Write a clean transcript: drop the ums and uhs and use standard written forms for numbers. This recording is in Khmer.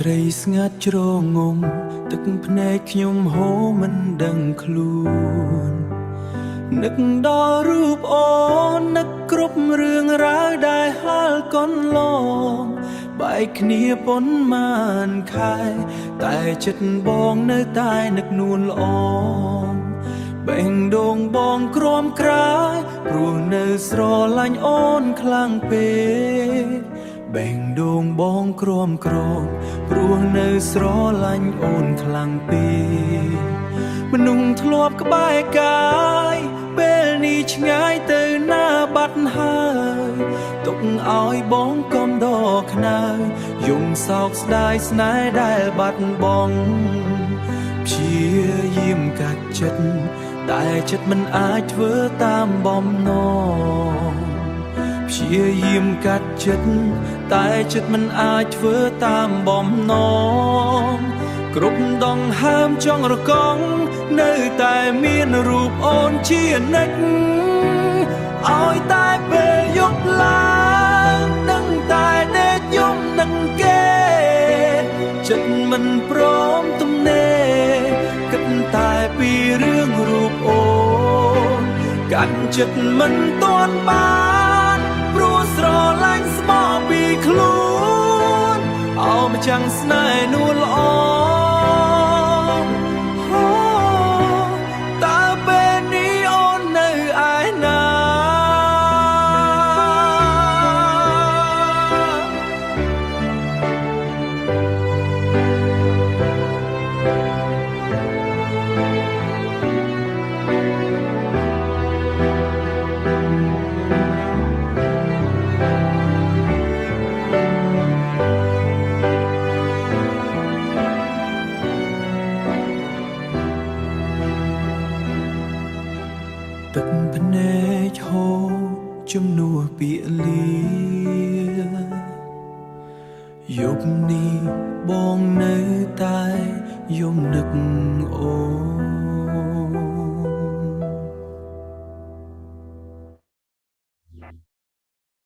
ត្រីស្ងាត់ជ្រងំទឹកភ្នែកខ្ញុំហូរមិនដឹងខ្លួននឹកដល់រូបអូននឹកគ្រប់រឿងរ៉ាវដែលហាល់កន្លងបែកគ្នាប៉ុន្មានខែតែចិត្តបងនៅតែនឹកនួនល្អបេះដូងបងក្រំក្រាយព្រោះនៅស្រឡាញ់អូនខ្លាំងពេកបេះដូងបងក្រំក្រងព្រោះនៅស្រឡាញ់អូនខ្លាំងពេកមនុស្សធ្លាប់ក្បែរកាយពេលនេះឆ្ងាយទៅណាបាត់ហើយទុកឲ្យបងកំដរខ្នើយយំសោកស្ដាយស្នេហ៍ដែលបាត់បង់ព្យាយាមកាត់ចិត្តតែចិត្តមិនអាចធ្វើតាមបំណងព្យាយាមកាត់ចិត្តតែចិត្តមិនអាចធ្វើតាមបំណងគ្រប់ដងហើមចង់រកង់នៅតែមានរូបអូនជានិច្ចឲ្យតែពេលយប់ឡើងនឹងតែដេកយំនឹងគេចិត្តមិនព្រមទំនេរគិតតែពីរឿងរូបអូនកាន់ចិត្តមិនទាន់បានព្រោះស្រឡាញ់ស្មោះពីខ្លួនអោម្ចាំងស្នេហ៍នួនល្អតើពេលនេះអូននៅឯណាទឹកភ្នែកហូរជំនួសពាក្យលាយប់នេះបងនៅតែយំនឹកអូន